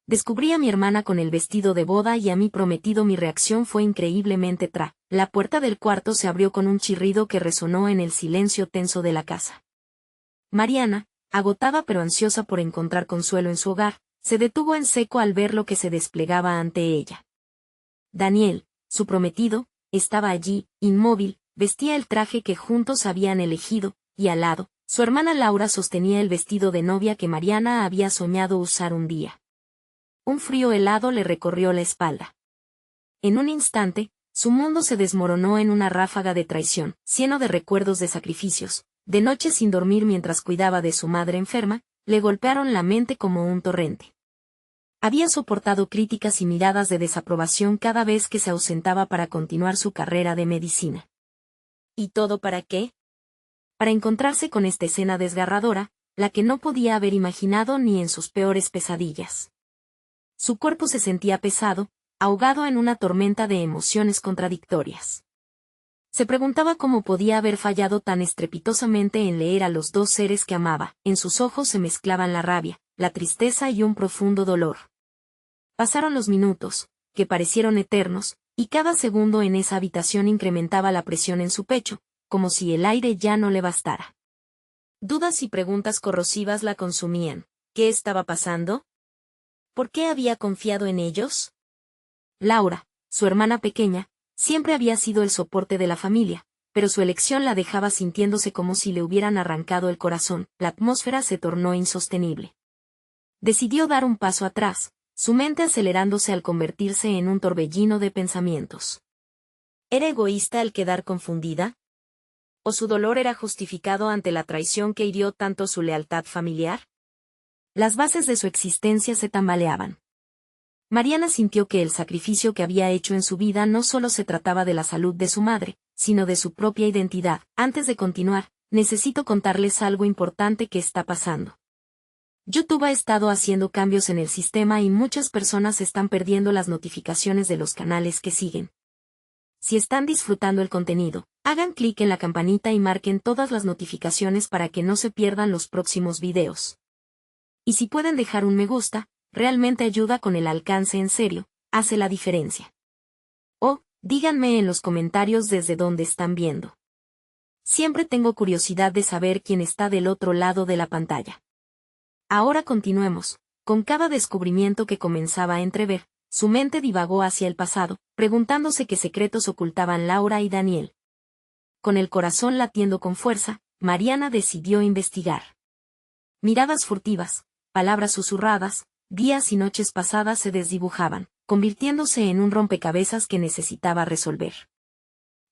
Descubrí a mi hermana con el vestido de boda y a mi prometido. Mi reacción fue increíblemente La puerta del cuarto se abrió con un chirrido que resonó en el silencio tenso de la casa. Mariana, agotada pero ansiosa por encontrar consuelo en su hogar, se detuvo en seco al ver lo que se desplegaba ante ella. Daniel, su prometido, estaba allí, inmóvil, vestía el traje que juntos habían elegido, y al lado, su hermana Laura sostenía el vestido de novia que Mariana había soñado usar un día. Un frío helado le recorrió la espalda. En un instante, su mundo se desmoronó en una ráfaga de traición, lleno de recuerdos de sacrificios. De noche sin dormir mientras cuidaba de su madre enferma, le golpearon la mente como un torrente. Había soportado críticas y miradas de desaprobación cada vez que se ausentaba para continuar su carrera de medicina. ¿Y todo para qué? Para encontrarse con esta escena desgarradora, la que no podía haber imaginado ni en sus peores pesadillas. Su cuerpo se sentía pesado, ahogado en una tormenta de emociones contradictorias. Se preguntaba cómo podía haber fallado tan estrepitosamente en leer a los dos seres que amaba. En sus ojos se mezclaban la rabia, la tristeza y un profundo dolor. Pasaron los minutos, que parecieron eternos, y cada segundo en esa habitación incrementaba la presión en su pecho, como si el aire ya no le bastara. Dudas y preguntas corrosivas la consumían. ¿Qué estaba pasando? ¿Por qué había confiado en ellos? Laura, su hermana pequeña, siempre había sido el soporte de la familia, pero su elección la dejaba sintiéndose como si le hubieran arrancado el corazón. La atmósfera se tornó insostenible. Decidió dar un paso atrás, su mente acelerándose al convertirse en un torbellino de pensamientos. ¿Era egoísta al quedar confundida? ¿O su dolor era justificado ante la traición que hirió tanto su lealtad familiar? Las bases de su existencia se tambaleaban. Mariana sintió que el sacrificio que había hecho en su vida no solo se trataba de la salud de su madre, sino de su propia identidad. Antes de continuar, necesito contarles algo importante que está pasando. YouTube ha estado haciendo cambios en el sistema y muchas personas están perdiendo las notificaciones de los canales que siguen. Si están disfrutando el contenido, hagan clic en la campanita y marquen todas las notificaciones para que no se pierdan los próximos videos. Y si pueden dejar un me gusta, realmente ayuda con el alcance. En serio, hace la diferencia. O, díganme en los comentarios desde dónde están viendo. Siempre tengo curiosidad de saber quién está del otro lado de la pantalla. Ahora continuemos. Con cada descubrimiento que comenzaba a entrever, su mente divagó hacia el pasado, preguntándose qué secretos ocultaban Laura y Daniel. Con el corazón latiendo con fuerza, Mariana decidió investigar. Miradas furtivas, palabras susurradas, días y noches pasadas se desdibujaban, convirtiéndose en un rompecabezas que necesitaba resolver.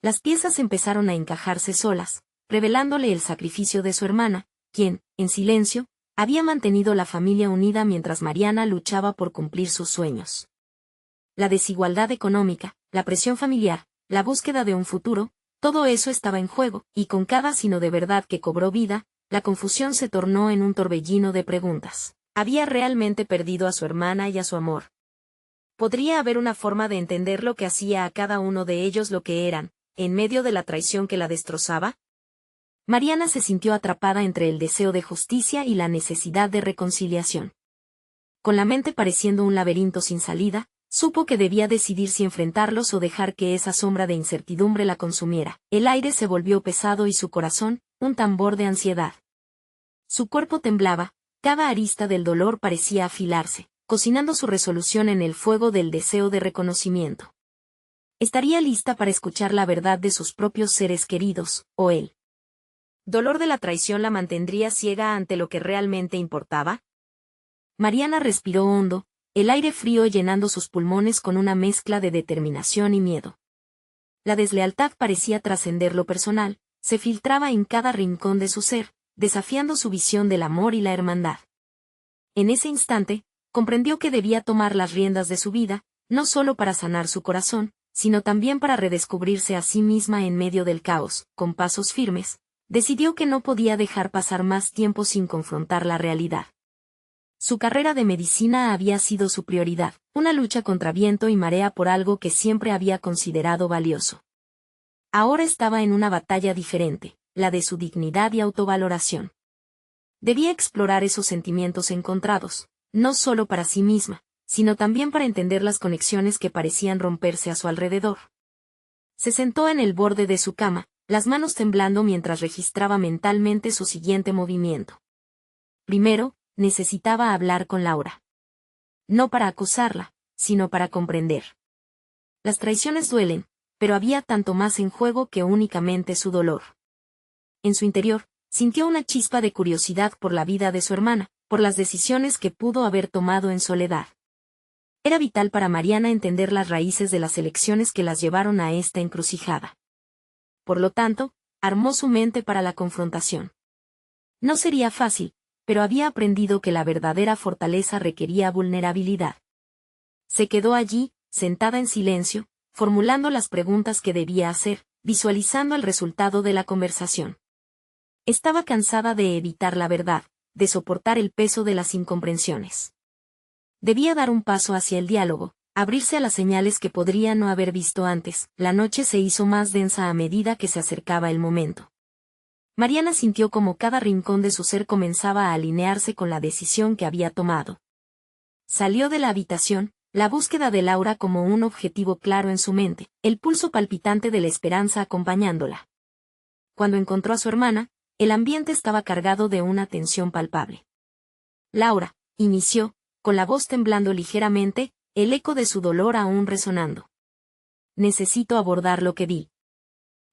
Las piezas empezaron a encajarse solas, revelándole el sacrificio de su hermana, quien, en silencio, había mantenido la familia unida mientras Mariana luchaba por cumplir sus sueños. La desigualdad económica, la presión familiar, la búsqueda de un futuro, todo eso estaba en juego, y con cada sino de verdad que cobró vida, la confusión se tornó en un torbellino de preguntas. ¿Había realmente perdido a su hermana y a su amor? ¿Podría haber una forma de entender lo que hacía a cada uno de ellos lo que eran, en medio de la traición que la destrozaba? Mariana se sintió atrapada entre el deseo de justicia y la necesidad de reconciliación. Con la mente pareciendo un laberinto sin salida, supo que debía decidir si enfrentarlos o dejar que esa sombra de incertidumbre la consumiera. El aire se volvió pesado y su corazón, un tambor de ansiedad. Su cuerpo temblaba, cada arista del dolor parecía afilarse, cocinando su resolución en el fuego del deseo de reconocimiento. Estaría lista para escuchar la verdad de sus propios seres queridos, o el dolor de la traición la mantendría ciega ante lo que realmente importaba. Mariana respiró hondo, el aire frío llenando sus pulmones con una mezcla de determinación y miedo. La deslealtad parecía trascender lo personal, se filtraba en cada rincón de su ser, desafiando su visión del amor y la hermandad. En ese instante, comprendió que debía tomar las riendas de su vida, no solo para sanar su corazón, sino también para redescubrirse a sí misma en medio del caos. Con pasos firmes, decidió que no podía dejar pasar más tiempo sin confrontar la realidad. Su carrera de medicina había sido su prioridad, una lucha contra viento y marea por algo que siempre había considerado valioso. Ahora estaba en una batalla diferente, la de su dignidad y autovaloración. Debía explorar esos sentimientos encontrados, no solo para sí misma, sino también para entender las conexiones que parecían romperse a su alrededor. Se sentó en el borde de su cama, las manos temblando mientras registraba mentalmente su siguiente movimiento. Primero, necesitaba hablar con Laura. No para acusarla, sino para comprender. Las traiciones duelen, pero había tanto más en juego que únicamente su dolor. En su interior, sintió una chispa de curiosidad por la vida de su hermana, por las decisiones que pudo haber tomado en soledad. Era vital para Mariana entender las raíces de las elecciones que las llevaron a esta encrucijada. Por lo tanto, armó su mente para la confrontación. No sería fácil, pero había aprendido que la verdadera fortaleza requería vulnerabilidad. Se quedó allí, sentada en silencio, formulando las preguntas que debía hacer, visualizando el resultado de la conversación. Estaba cansada de evitar la verdad, de soportar el peso de las incomprensiones. Debía dar un paso hacia el diálogo, abrirse a las señales que podría no haber visto antes. La noche se hizo más densa a medida que se acercaba el momento. Mariana sintió como cada rincón de su ser comenzaba a alinearse con la decisión que había tomado. Salió de la habitación, la búsqueda de Laura como un objetivo claro en su mente, el pulso palpitante de la esperanza acompañándola. Cuando encontró a su hermana, el ambiente estaba cargado de una tensión palpable. Laura, inició, con la voz temblando ligeramente, el eco de su dolor aún resonando. Necesito abordar lo que vi.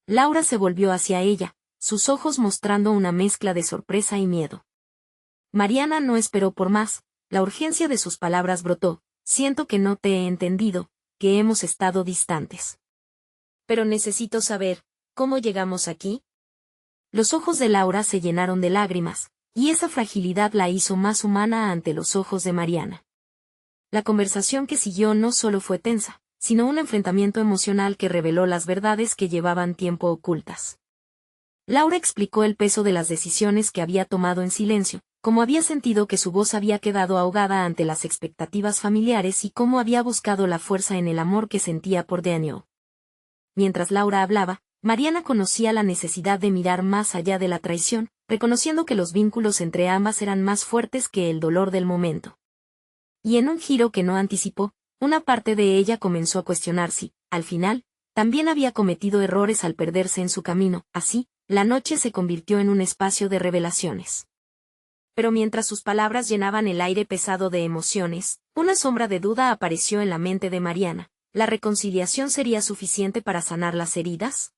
Laura se volvió hacia ella, sus ojos mostrando una mezcla de sorpresa y miedo. Mariana no esperó por más, la urgencia de sus palabras brotó: siento que no te he entendido, que hemos estado distantes. Pero necesito saber, ¿cómo llegamos aquí? Los ojos de Laura se llenaron de lágrimas, y esa fragilidad la hizo más humana ante los ojos de Mariana. La conversación que siguió no solo fue tensa, sino un enfrentamiento emocional que reveló las verdades que llevaban tiempo ocultas. Laura explicó el peso de las decisiones que había tomado en silencio, cómo había sentido que su voz había quedado ahogada ante las expectativas familiares y cómo había buscado la fuerza en el amor que sentía por Daniel. Mientras Laura hablaba, Mariana conocía la necesidad de mirar más allá de la traición, reconociendo que los vínculos entre ambas eran más fuertes que el dolor del momento. Y en un giro que no anticipó, una parte de ella comenzó a cuestionar si, al final, también había cometido errores al perderse en su camino. Así, la noche se convirtió en un espacio de revelaciones. Pero mientras sus palabras llenaban el aire pesado de emociones, una sombra de duda apareció en la mente de Mariana. ¿La reconciliación sería suficiente para sanar las heridas?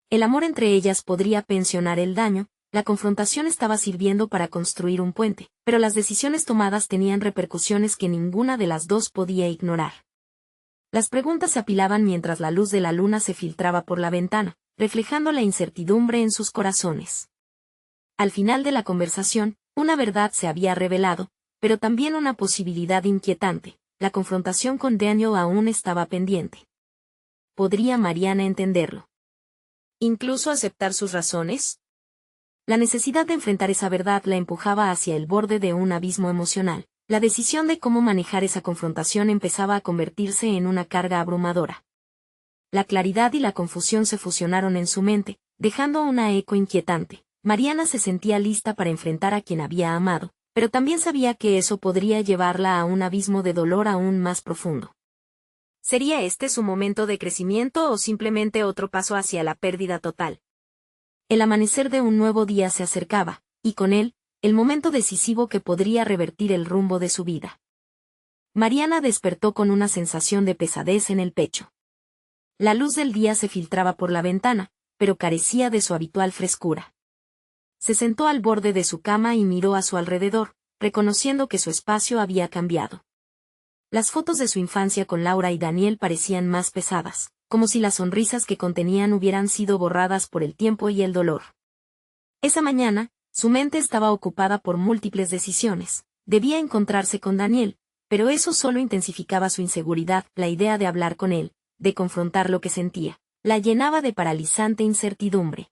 El amor entre ellas podría pensionar el daño. La confrontación estaba sirviendo para construir un puente, pero las decisiones tomadas tenían repercusiones que ninguna de las dos podía ignorar. Las preguntas se apilaban mientras la luz de la luna se filtraba por la ventana, reflejando la incertidumbre en sus corazones. Al final de la conversación, una verdad se había revelado, pero también una posibilidad inquietante: la confrontación con Daniel aún estaba pendiente. ¿Podría Mariana entenderlo? ¿Incluso aceptar sus razones? La necesidad de enfrentar esa verdad la empujaba hacia el borde de un abismo emocional. La decisión de cómo manejar esa confrontación empezaba a convertirse en una carga abrumadora. La claridad y la confusión se fusionaron en su mente, dejando una eco inquietante. Mariana se sentía lista para enfrentar a quien había amado, pero también sabía que eso podría llevarla a un abismo de dolor aún más profundo. ¿Sería este su momento de crecimiento o simplemente otro paso hacia la pérdida total? El amanecer de un nuevo día se acercaba, y con él, el momento decisivo que podría revertir el rumbo de su vida. Mariana despertó con una sensación de pesadez en el pecho. La luz del día se filtraba por la ventana, pero carecía de su habitual frescura. Se sentó al borde de su cama y miró a su alrededor, reconociendo que su espacio había cambiado. Las fotos de su infancia con Laura y Daniel parecían más pesadas, como si las sonrisas que contenían hubieran sido borradas por el tiempo y el dolor. Esa mañana, su mente estaba ocupada por múltiples decisiones. Debía encontrarse con Daniel, pero eso solo intensificaba su inseguridad. La idea de hablar con él, de confrontar lo que sentía, la llenaba de paralizante incertidumbre.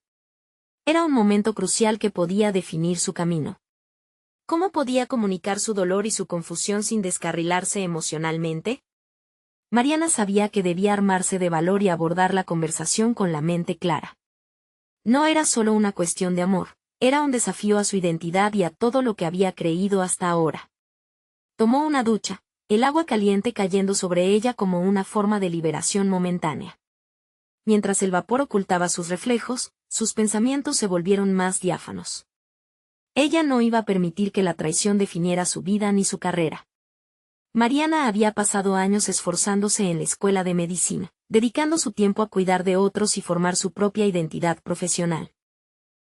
Era un momento crucial que podía definir su camino. ¿Cómo podía comunicar su dolor y su confusión sin descarrilarse emocionalmente? Mariana sabía que debía armarse de valor y abordar la conversación con la mente clara. No era solo una cuestión de amor, era un desafío a su identidad y a todo lo que había creído hasta ahora. Tomó una ducha, el agua caliente cayendo sobre ella como una forma de liberación momentánea. Mientras el vapor ocultaba sus reflejos, sus pensamientos se volvieron más diáfanos. Ella no iba a permitir que la traición definiera su vida ni su carrera. Mariana había pasado años esforzándose en la escuela de medicina, dedicando su tiempo a cuidar de otros y formar su propia identidad profesional.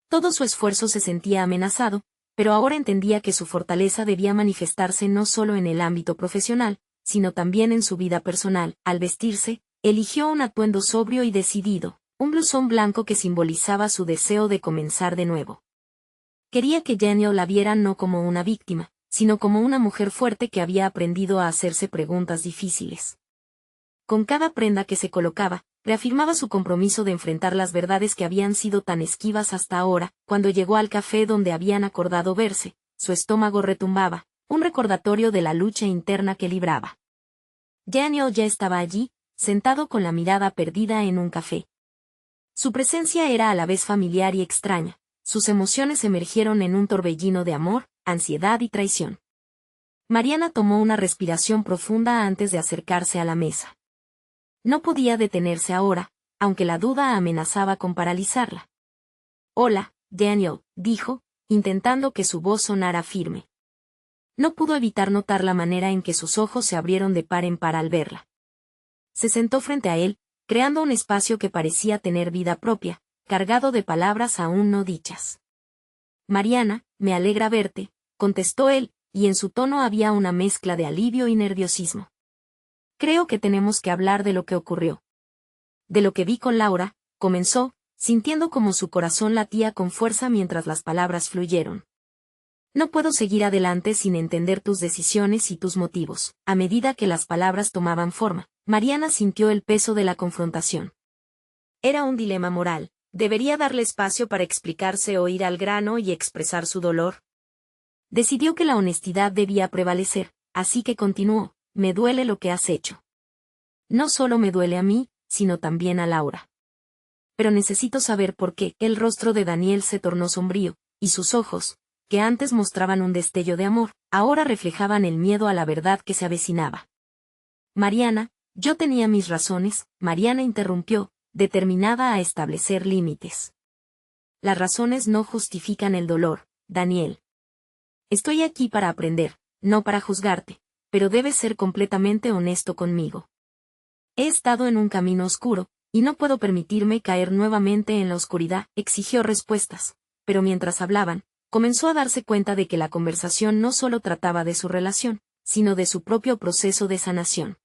Todo su esfuerzo se sentía amenazado, pero ahora entendía que su fortaleza debía manifestarse no solo en el ámbito profesional, sino también en su vida personal. Al vestirse, eligió un atuendo sobrio y decidido, un blusón blanco que simbolizaba su deseo de comenzar de nuevo. Quería que Daniel la viera no como una víctima, sino como una mujer fuerte que había aprendido a hacerse preguntas difíciles. Con cada prenda que se colocaba, reafirmaba su compromiso de enfrentar las verdades que habían sido tan esquivas hasta ahora. Cuando llegó al café donde habían acordado verse, su estómago retumbaba, un recordatorio de la lucha interna que libraba. Daniel ya estaba allí, sentado con la mirada perdida en un café. Su presencia era a la vez familiar y extraña, sus emociones emergieron en un torbellino de amor, ansiedad y traición. Mariana tomó una respiración profunda antes de acercarse a la mesa. No podía detenerse ahora, aunque la duda amenazaba con paralizarla. «Hola, Daniel», dijo, intentando que su voz sonara firme. No pudo evitar notar la manera en que sus ojos se abrieron de par en par al verla. Se sentó frente a él, creando un espacio que parecía tener vida propia, cargado de palabras aún no dichas. «Mariana, me alegra verte», contestó él, y en su tono había una mezcla de alivio y nerviosismo. «Creo que tenemos que hablar de lo que ocurrió». «De lo que vi con Laura», comenzó, sintiendo como su corazón latía con fuerza mientras las palabras fluyeron. «No puedo seguir adelante sin entender tus decisiones y tus motivos». A medida que las palabras tomaban forma, Mariana sintió el peso de la confrontación. Era un dilema moral. ¿Debería darle espacio para explicarse o ir al grano y expresar su dolor? Decidió que la honestidad debía prevalecer, así que continuó: «Me duele lo que has hecho. No solo me duele a mí, sino también a Laura. Pero necesito saber por qué». El rostro de Daniel se tornó sombrío, y sus ojos, que antes mostraban un destello de amor, ahora reflejaban el miedo a la verdad que se avecinaba. «Mariana, yo tenía mis razones», Mariana interrumpió, determinada a establecer límites. «Las razones no justifican el dolor, Daniel. Estoy aquí para aprender, no para juzgarte, pero debes ser completamente honesto conmigo. He estado en un camino oscuro, y no puedo permitirme caer nuevamente en la oscuridad». Exigió respuestas, pero mientras hablaban, comenzó a darse cuenta de que la conversación no solo trataba de su relación, sino de su propio proceso de sanación.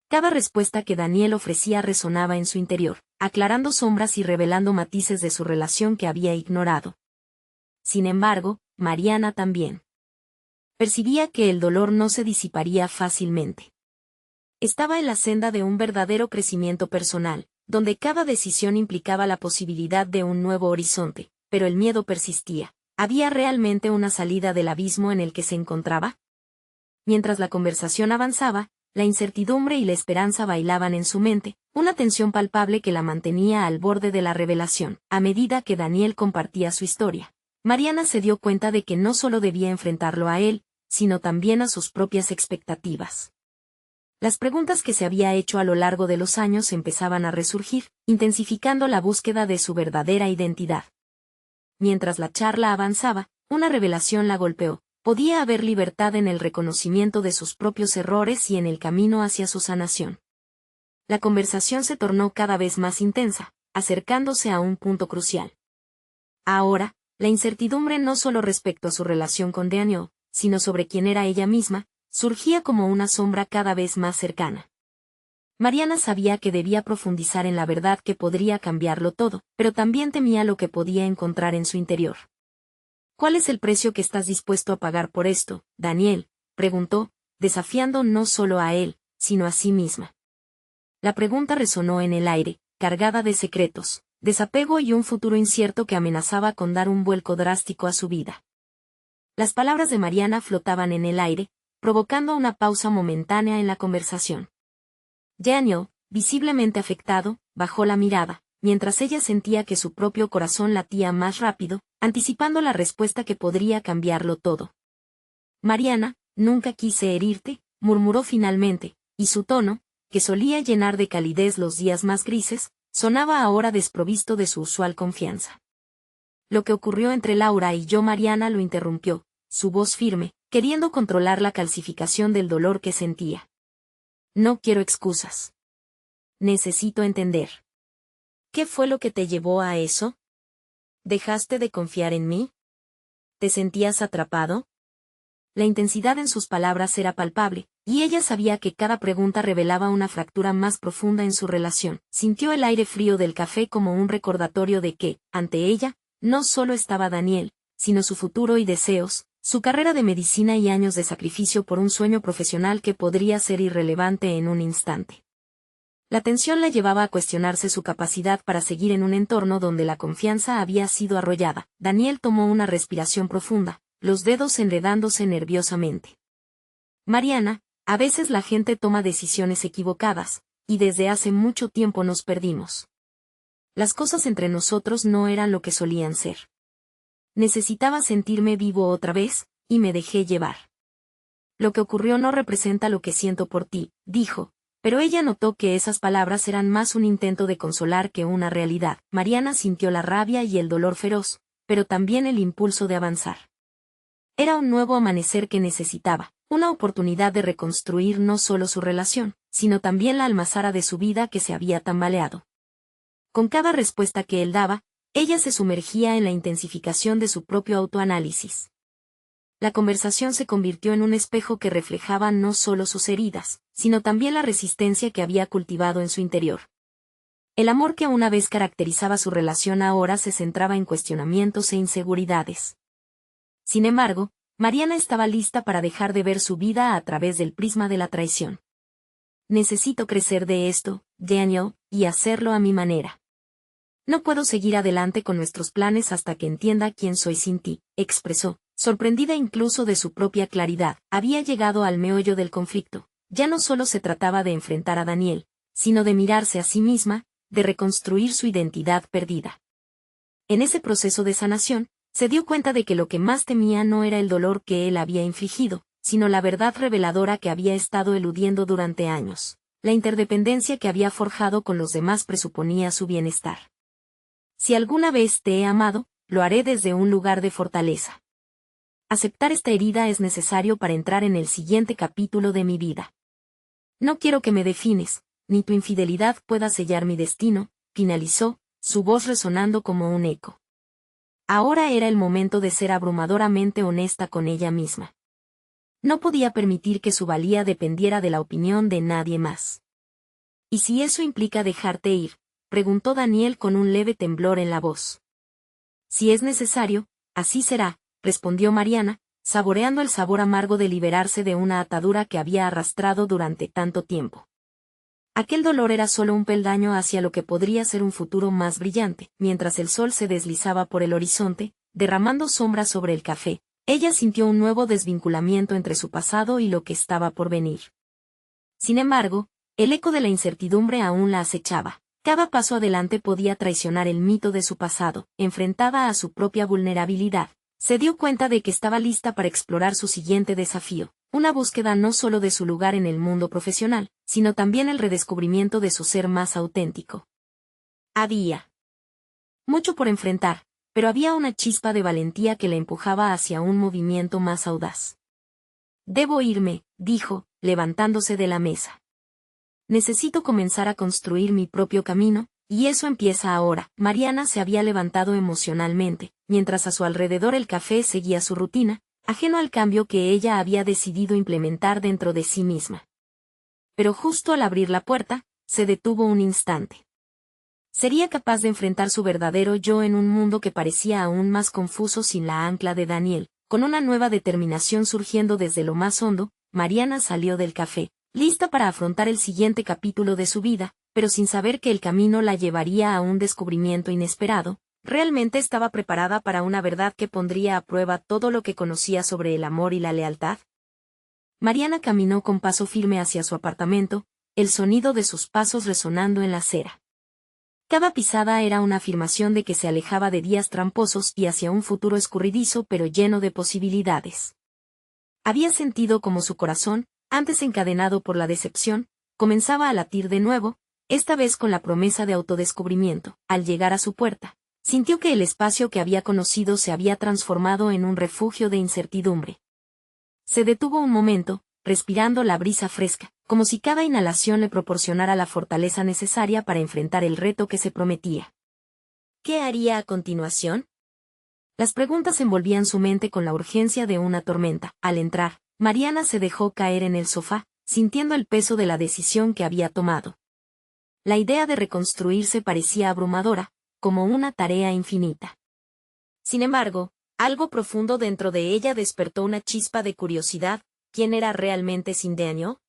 Cada respuesta que Daniel ofrecía resonaba en su interior, aclarando sombras y revelando matices de su relación que había ignorado. Sin embargo, Mariana también percibía que el dolor no se disiparía fácilmente. Estaba en la senda de un verdadero crecimiento personal, donde cada decisión implicaba la posibilidad de un nuevo horizonte, pero el miedo persistía. ¿Había realmente una salida del abismo en el que se encontraba? Mientras la conversación avanzaba, la incertidumbre y la esperanza bailaban en su mente, una tensión palpable que la mantenía al borde de la revelación. A medida que Daniel compartía su historia, Mariana se dio cuenta de que no solo debía enfrentarlo a él, sino también a sus propias expectativas. Las preguntas que se había hecho a lo largo de los años empezaban a resurgir, intensificando la búsqueda de su verdadera identidad. Mientras la charla avanzaba, una revelación la golpeó. Podía haber libertad en el reconocimiento de sus propios errores y en el camino hacia su sanación. La conversación se tornó cada vez más intensa, acercándose a un punto crucial. Ahora, la incertidumbre no solo respecto a su relación con Daniel, sino sobre quién era ella misma, surgía como una sombra cada vez más cercana. Mariana sabía que debía profundizar en la verdad que podría cambiarlo todo, pero también temía lo que podía encontrar en su interior. «¿Cuál es el precio que estás dispuesto a pagar por esto, Daniel?», preguntó, desafiando no solo a él, sino a sí misma. La pregunta resonó en el aire, cargada de secretos, desapego y un futuro incierto que amenazaba con dar un vuelco drástico a su vida. Las palabras de Mariana flotaban en el aire, provocando una pausa momentánea en la conversación. Daniel, visiblemente afectado, bajó la mirada, mientras ella sentía que su propio corazón latía más rápido, anticipando la respuesta que podría cambiarlo todo. «Mariana, nunca quise herirte», murmuró finalmente, y su tono, que solía llenar de calidez los días más grises, sonaba ahora desprovisto de su usual confianza. Lo que ocurrió entre Laura y yo, Mariana, lo interrumpió, su voz firme, queriendo controlar la calcificación del dolor que sentía. No quiero excusas. Necesito entender. ¿Qué fue lo que te llevó a eso? ¿Dejaste de confiar en mí? ¿Te sentías atrapado? La intensidad en sus palabras era palpable, y ella sabía que cada pregunta revelaba una fractura más profunda en su relación. Sintió el aire frío del café como un recordatorio de que, ante ella, no solo estaba Daniel, sino su futuro y deseos, su carrera de medicina y años de sacrificio por un sueño profesional que podría ser irrelevante en un instante. La tensión la llevaba a cuestionarse su capacidad para seguir en un entorno donde la confianza había sido arrollada. Daniel tomó una respiración profunda, los dedos enredándose nerviosamente. Mariana, a veces la gente toma decisiones equivocadas, y desde hace mucho tiempo nos perdimos. Las cosas entre nosotros no eran lo que solían ser. Necesitaba sentirme vivo otra vez, y me dejé llevar. Lo que ocurrió no representa lo que siento por ti, dijo, pero ella notó que esas palabras eran más un intento de consolar que una realidad. Mariana sintió la rabia y el dolor feroz, pero también el impulso de avanzar. Era un nuevo amanecer que necesitaba, una oportunidad de reconstruir no solo su relación, sino también la almazara de su vida que se había tambaleado. Con cada respuesta que él daba, ella se sumergía en la intensificación de su propio autoanálisis. La conversación se convirtió en un espejo que reflejaba no solo sus heridas, sino también la resistencia que había cultivado en su interior. El amor que una vez caracterizaba su relación ahora se centraba en cuestionamientos e inseguridades. Sin embargo, Mariana estaba lista para dejar de ver su vida a través del prisma de la traición. Necesito crecer de esto, Daniel, y hacerlo a mi manera. No puedo seguir adelante con nuestros planes hasta que entienda quién soy sin ti, expresó, sorprendida incluso de su propia claridad. Había llegado al meollo del conflicto. Ya no solo se trataba de enfrentar a Daniel, sino de mirarse a sí misma, de reconstruir su identidad perdida. En ese proceso de sanación, se dio cuenta de que lo que más temía no era el dolor que él había infligido, sino la verdad reveladora que había estado eludiendo durante años. La interdependencia que había forjado con los demás presuponía su bienestar. Si alguna vez te he amado, lo haré desde un lugar de fortaleza. Aceptar esta herida es necesario para entrar en el siguiente capítulo de mi vida. No quiero que me defines, ni tu infidelidad pueda sellar mi destino, finalizó, su voz resonando como un eco. Ahora era el momento de ser abrumadoramente honesta con ella misma. No podía permitir que su valía dependiera de la opinión de nadie más. ¿Y si eso implica dejarte ir?, preguntó Daniel con un leve temblor en la voz. Si es necesario, así será, respondió Mariana, saboreando el sabor amargo de liberarse de una atadura que había arrastrado durante tanto tiempo. Aquel dolor era solo un peldaño hacia lo que podría ser un futuro más brillante. Mientras el sol se deslizaba por el horizonte, derramando sombras sobre el café, ella sintió un nuevo desvinculamiento entre su pasado y lo que estaba por venir. Sin embargo, el eco de la incertidumbre aún la acechaba. Cada paso adelante podía traicionar el mito de su pasado. Enfrentada a su propia vulnerabilidad, se dio cuenta de que estaba lista para explorar su siguiente desafío, una búsqueda no solo de su lugar en el mundo profesional, sino también el redescubrimiento de su ser más auténtico. Había mucho por enfrentar, pero había una chispa de valentía que la empujaba hacia un movimiento más audaz. Debo irme, dijo, levantándose de la mesa. Necesito comenzar a construir mi propio camino, y eso empieza ahora. Mariana se había levantado emocionalmente, mientras a su alrededor el café seguía su rutina, ajeno al cambio que ella había decidido implementar dentro de sí misma. Pero justo al abrir la puerta, se detuvo un instante. ¿Sería capaz de enfrentar su verdadero yo en un mundo que parecía aún más confuso sin la ancla de Daniel? Con una nueva determinación surgiendo desde lo más hondo, Mariana salió del café, lista para afrontar el siguiente capítulo de su vida, pero sin saber que el camino la llevaría a un descubrimiento inesperado. ¿Realmente estaba preparada para una verdad que pondría a prueba todo lo que conocía sobre el amor y la lealtad? Mariana caminó con paso firme hacia su apartamento, el sonido de sus pasos resonando en la acera. Cada pisada era una afirmación de que se alejaba de días tramposos y hacia un futuro escurridizo pero lleno de posibilidades. Había sentido como su corazón, antes encadenado por la decepción, comenzaba a latir de nuevo, esta vez con la promesa de autodescubrimiento. Al llegar a su puerta, sintió que el espacio que había conocido se había transformado en un refugio de incertidumbre. Se detuvo un momento, respirando la brisa fresca, como si cada inhalación le proporcionara la fortaleza necesaria para enfrentar el reto que se prometía. ¿Qué haría a continuación? Las preguntas envolvían su mente con la urgencia de una tormenta. Al entrar, Mariana se dejó caer en el sofá, sintiendo el peso de la decisión que había tomado. La idea de reconstruirse parecía abrumadora, como una tarea infinita. Sin embargo, algo profundo dentro de ella despertó una chispa de curiosidad. ¿Quién era realmente Cindeano?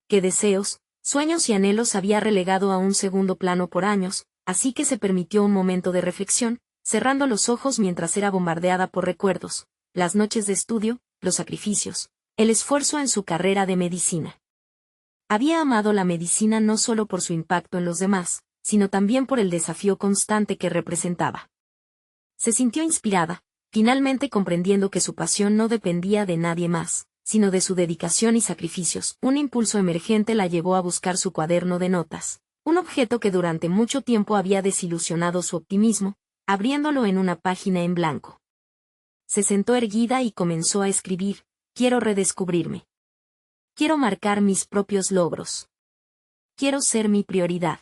¿Qué deseos, sueños y anhelos había relegado a un segundo plano por años? Así que se permitió un momento de reflexión, cerrando los ojos mientras era bombardeada por recuerdos, las noches de estudio, los sacrificios, el esfuerzo en su carrera de medicina. Había amado la medicina no solo por su impacto en los demás, sino también por el desafío constante que representaba. Se sintió inspirada, finalmente comprendiendo que su pasión no dependía de nadie más, sino de su dedicación y sacrificios. Un impulso emergente la llevó a buscar su cuaderno de notas, un objeto que durante mucho tiempo había desilusionado su optimismo, abriéndolo en una página en blanco. Se sentó erguida y comenzó a escribir: quiero redescubrirme. Quiero marcar mis propios logros. Quiero ser mi prioridad.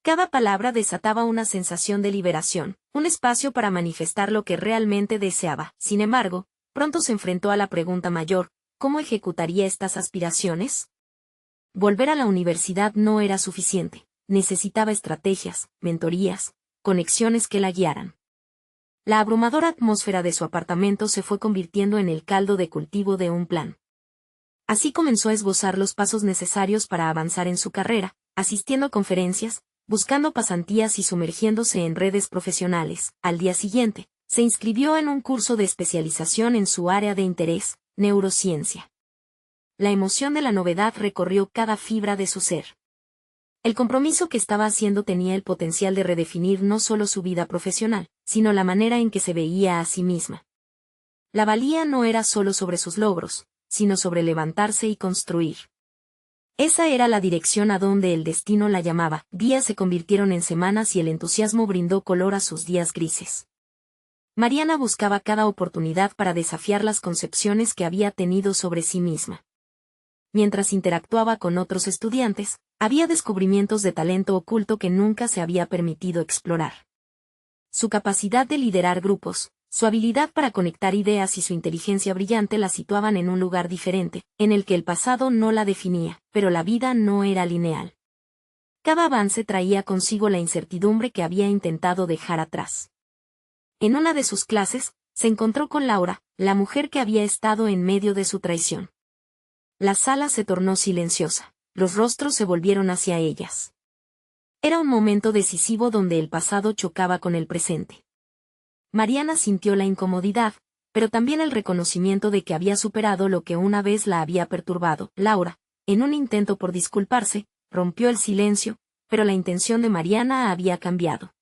Cada palabra desataba una sensación de liberación, un espacio para manifestar lo que realmente deseaba. Sin embargo, pronto se enfrentó a la pregunta mayor: ¿cómo ejecutaría estas aspiraciones? Volver a la universidad no era suficiente, necesitaba estrategias, mentorías, conexiones que la guiaran. La abrumadora atmósfera de su apartamento se fue convirtiendo en el caldo de cultivo de un plan. Así comenzó a esbozar los pasos necesarios para avanzar en su carrera, asistiendo a conferencias, buscando pasantías y sumergiéndose en redes profesionales. Al día siguiente, se inscribió en un curso de especialización en su área de interés, neurociencia. La emoción de la novedad recorrió cada fibra de su ser. El compromiso que estaba haciendo tenía el potencial de redefinir no solo su vida profesional, sino la manera en que se veía a sí misma. La valía no era solo sobre sus logros, sino sobre levantarse y construir. Esa era la dirección a donde el destino la llamaba. Días se convirtieron en semanas y el entusiasmo brindó color a sus días grises. Mariana buscaba cada oportunidad para desafiar las concepciones que había tenido sobre sí misma. Mientras interactuaba con otros estudiantes, había descubrimientos de talento oculto que nunca se había permitido explorar. Su capacidad de liderar grupos, su habilidad para conectar ideas y su inteligencia brillante la situaban en un lugar diferente, en el que el pasado no la definía, pero la vida no era lineal. Cada avance traía consigo la incertidumbre que había intentado dejar atrás. En una de sus clases, se encontró con Laura, la mujer que había estado en medio de su traición. La sala se tornó silenciosa, los rostros se volvieron hacia ellas. Era un momento decisivo donde el pasado chocaba con el presente. Mariana sintió la incomodidad, pero también el reconocimiento de que había superado lo que una vez la había perturbado. Laura, en un intento por disculparse, rompió el silencio, pero la intención de Mariana había cambiado.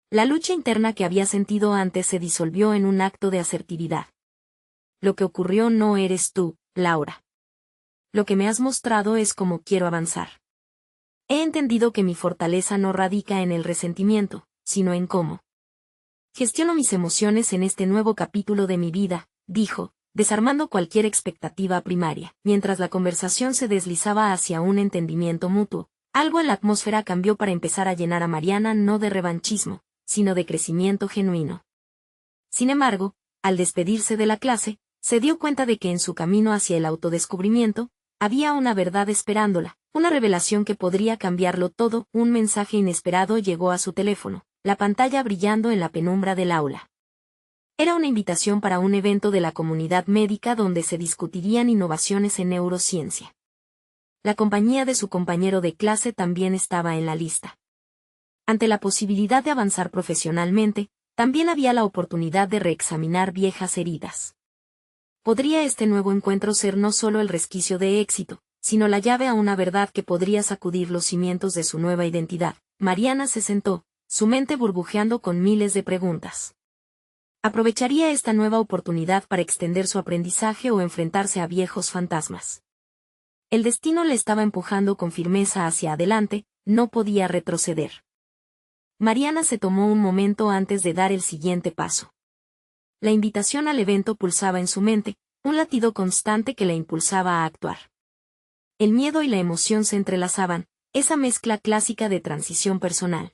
La lucha interna que había sentido antes se disolvió en un acto de asertividad. Lo que ocurrió no eres tú, Laura. Lo que me has mostrado es cómo quiero avanzar. He entendido que mi fortaleza no radica en el resentimiento, sino en cómo gestiono mis emociones en este nuevo capítulo de mi vida, dijo, desarmando cualquier expectativa primaria. Mientras la conversación se deslizaba hacia un entendimiento mutuo, algo en la atmósfera cambió para empezar a llenar a Mariana no de revanchismo, sino de crecimiento genuino. Sin embargo, al despedirse de la clase, se dio cuenta de que en su camino hacia el autodescubrimiento, había una verdad esperándola, una revelación que podría cambiarlo todo. Un mensaje inesperado llegó a su teléfono, la pantalla brillando en la penumbra del aula. Era una invitación para un evento de la comunidad médica donde se discutirían innovaciones en neurociencia. La compañía de su compañero de clase también estaba en la lista. Ante la posibilidad de avanzar profesionalmente, también había la oportunidad de reexaminar viejas heridas. ¿Podría este nuevo encuentro ser no solo el resquicio de éxito, sino la llave a una verdad que podría sacudir los cimientos de su nueva identidad? Mariana se sentó, su mente burbujeando con miles de preguntas. ¿Aprovecharía esta nueva oportunidad para extender su aprendizaje o enfrentarse a viejos fantasmas? El destino le estaba empujando con firmeza hacia adelante, no podía retroceder. Mariana se tomó un momento antes de dar el siguiente paso. La invitación al evento pulsaba en su mente, un latido constante que la impulsaba a actuar. El miedo y la emoción se entrelazaban, esa mezcla clásica de transición personal.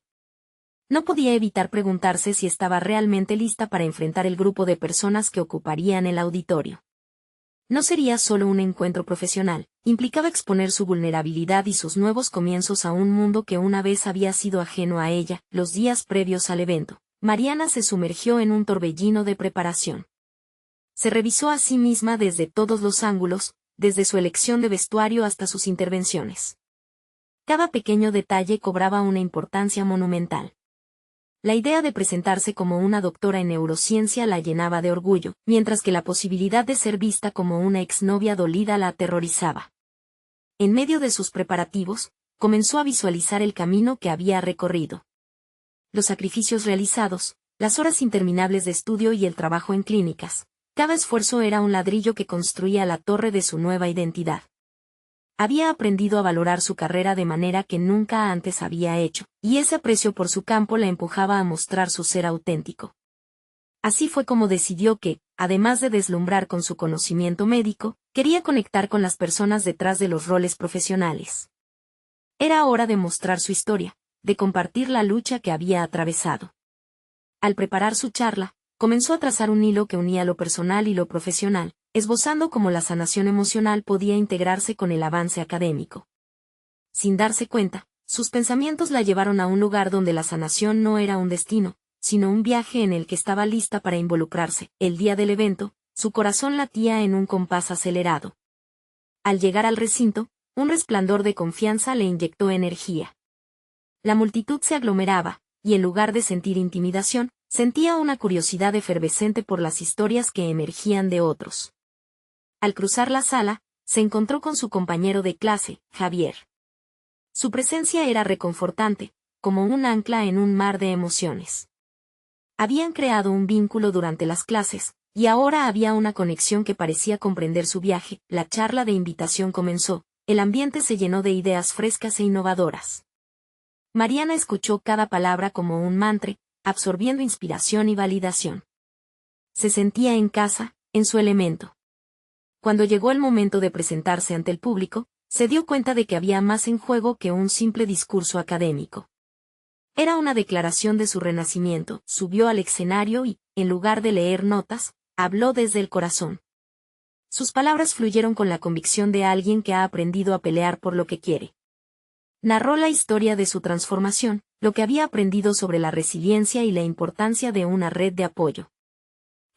No podía evitar preguntarse si estaba realmente lista para enfrentar el grupo de personas que ocuparían el auditorio. No sería solo un encuentro profesional, implicaba exponer su vulnerabilidad y sus nuevos comienzos a un mundo que una vez había sido ajeno a ella. Los días previos al evento, Mariana se sumergió en un torbellino de preparación. Se revisó a sí misma desde todos los ángulos, desde su elección de vestuario hasta sus intervenciones. Cada pequeño detalle cobraba una importancia monumental. La idea de presentarse como una doctora en neurociencia la llenaba de orgullo, mientras que la posibilidad de ser vista como una exnovia dolida la aterrorizaba. En medio de sus preparativos, comenzó a visualizar el camino que había recorrido. Los sacrificios realizados, las horas interminables de estudio y el trabajo en clínicas. Cada esfuerzo era un ladrillo que construía la torre de su nueva identidad. Había aprendido a valorar su carrera de manera que nunca antes había hecho, y ese aprecio por su campo la empujaba a mostrar su ser auténtico. Así fue como decidió que, además de deslumbrar con su conocimiento médico, quería conectar con las personas detrás de los roles profesionales. Era hora de mostrar su historia, de compartir la lucha que había atravesado. Al preparar su charla, comenzó a trazar un hilo que unía lo personal y lo profesional, esbozando cómo la sanación emocional podía integrarse con el avance académico. Sin darse cuenta, sus pensamientos la llevaron a un lugar donde la sanación no era un destino, sino un viaje en el que estaba lista para involucrarse. El día del evento, su corazón latía en un compás acelerado. Al llegar al recinto, un resplandor de confianza le inyectó energía. La multitud se aglomeraba, y en lugar de sentir intimidación, sentía una curiosidad efervescente por las historias que emergían de otros. Al cruzar la sala, se encontró con su compañero de clase, Javier. Su presencia era reconfortante, como un ancla en un mar de emociones. Habían creado un vínculo durante las clases, y ahora había una conexión que parecía comprender su viaje. La charla de invitación comenzó, el ambiente se llenó de ideas frescas e innovadoras. Mariana escuchó cada palabra como un mantra, absorbiendo inspiración y validación. Se sentía en casa, en su elemento. Cuando llegó el momento de presentarse ante el público, se dio cuenta de que había más en juego que un simple discurso académico. Era una declaración de su renacimiento. Subió al escenario y, en lugar de leer notas, habló desde el corazón. Sus palabras fluyeron con la convicción de alguien que ha aprendido a pelear por lo que quiere. Narró la historia de su transformación, lo que había aprendido sobre la resiliencia y la importancia de una red de apoyo.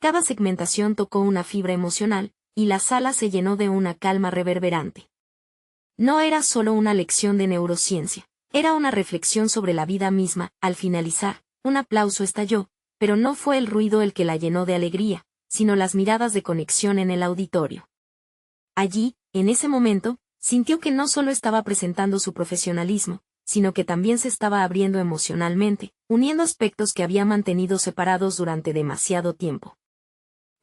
Cada segmentación tocó una fibra emocional, y la sala se llenó de una calma reverberante. No era solo una lección de neurociencia, era una reflexión sobre la vida misma. Al finalizar, un aplauso estalló, pero no fue el ruido el que la llenó de alegría, sino las miradas de conexión en el auditorio. Allí, en ese momento, sintió que no solo estaba presentando su profesionalismo, sino que también se estaba abriendo emocionalmente, uniendo aspectos que había mantenido separados durante demasiado tiempo.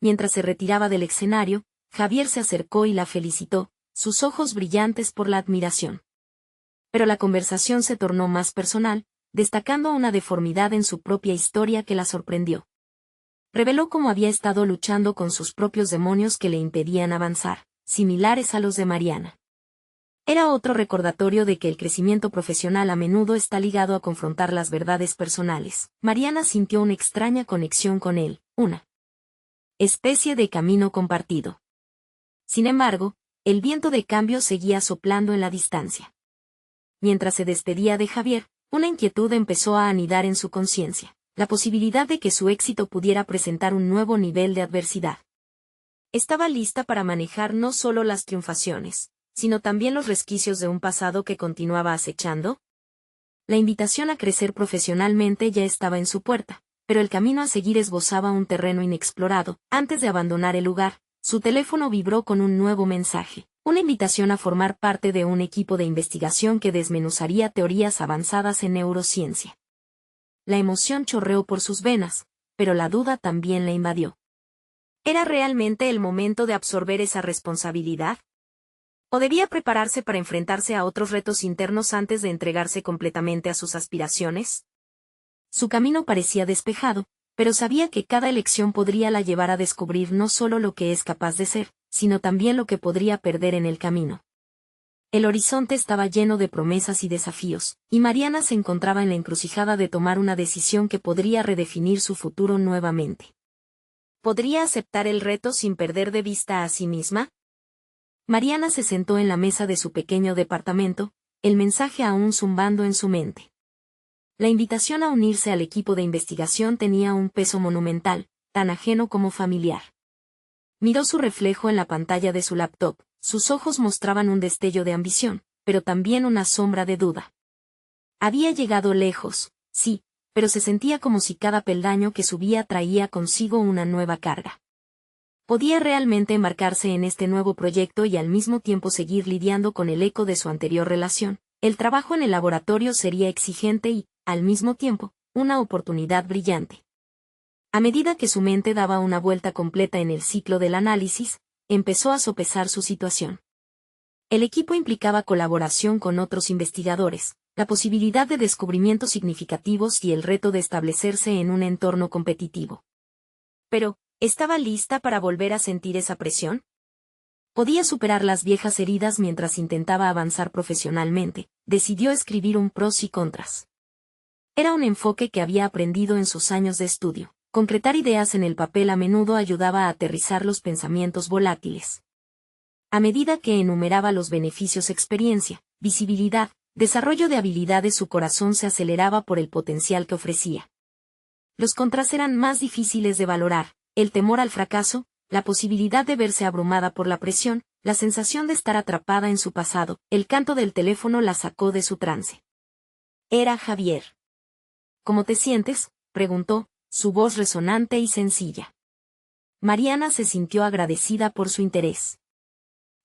Mientras se retiraba del escenario, Javier se acercó y la felicitó, sus ojos brillantes por la admiración. Pero la conversación se tornó más personal, destacando una deformidad en su propia historia que la sorprendió. Reveló cómo había estado luchando con sus propios demonios que le impedían avanzar, similares a los de Mariana. Era otro recordatorio de que el crecimiento profesional a menudo está ligado a confrontar las verdades personales. Mariana sintió una extraña conexión con él, una especie de camino compartido. Sin embargo, el viento de cambio seguía soplando en la distancia. Mientras se despedía de Javier, una inquietud empezó a anidar en su conciencia, la posibilidad de que su éxito pudiera presentar un nuevo nivel de adversidad. Estaba lista para manejar no solo las triunfaciones, sino también los resquicios de un pasado que continuaba acechando. La invitación a crecer profesionalmente ya estaba en su puerta, pero el camino a seguir esbozaba un terreno inexplorado. Antes de abandonar el lugar, su teléfono vibró con un nuevo mensaje, una invitación a formar parte de un equipo de investigación que desmenuzaría teorías avanzadas en neurociencia. La emoción chorreó por sus venas, pero la duda también la invadió. ¿Era realmente el momento de absorber esa responsabilidad? ¿O debía prepararse para enfrentarse a otros retos internos antes de entregarse completamente a sus aspiraciones? Su camino parecía despejado, pero sabía que cada elección podría la llevar a descubrir no solo lo que es capaz de ser, sino también lo que podría perder en el camino. El horizonte estaba lleno de promesas y desafíos, y Mariana se encontraba en la encrucijada de tomar una decisión que podría redefinir su futuro nuevamente. ¿Podría aceptar el reto sin perder de vista a sí misma? Mariana se sentó en la mesa de su pequeño departamento, el mensaje aún zumbando en su mente. La invitación a unirse al equipo de investigación tenía un peso monumental, tan ajeno como familiar. Miró su reflejo en la pantalla de su laptop, sus ojos mostraban un destello de ambición, pero también una sombra de duda. Había llegado lejos, sí, pero se sentía como si cada peldaño que subía traía consigo una nueva carga. ¿Podía realmente embarcarse en este nuevo proyecto y al mismo tiempo seguir lidiando con el eco de su anterior relación? El trabajo en el laboratorio sería exigente y, al mismo tiempo, una oportunidad brillante. A medida que su mente daba una vuelta completa en el ciclo del análisis, empezó a sopesar su situación. El equipo implicaba colaboración con otros investigadores, la posibilidad de descubrimientos significativos y el reto de establecerse en un entorno competitivo. Pero, ¿estaba lista para volver a sentir esa presión? Podía superar las viejas heridas mientras intentaba avanzar profesionalmente. Decidió escribir un pros y contras. Era un enfoque que había aprendido en sus años de estudio. Concretar ideas en el papel a menudo ayudaba a aterrizar los pensamientos volátiles. A medida que enumeraba los beneficios: experiencia, visibilidad, desarrollo de habilidades, su corazón se aceleraba por el potencial que ofrecía. Los contras eran más difíciles de valorar: el temor al fracaso, la posibilidad de verse abrumada por la presión, la sensación de estar atrapada en su pasado. El canto del teléfono la sacó de su trance. Era Javier. ¿Cómo te sientes?, preguntó, su voz resonante y sencilla. Mariana se sintió agradecida por su interés.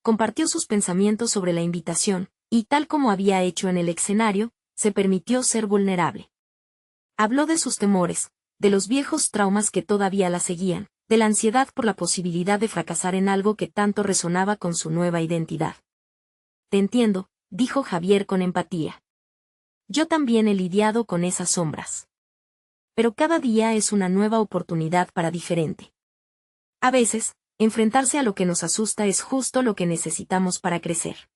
Compartió sus pensamientos sobre la invitación, y tal como había hecho en el escenario, se permitió ser vulnerable. Habló de sus temores, de los viejos traumas que todavía la seguían, de la ansiedad por la posibilidad de fracasar en algo que tanto resonaba con su nueva identidad. Te entiendo, dijo Javier con empatía. Yo también he lidiado con esas sombras. Pero cada día es una nueva oportunidad para diferente. A veces, enfrentarse a lo que nos asusta es justo lo que necesitamos para crecer.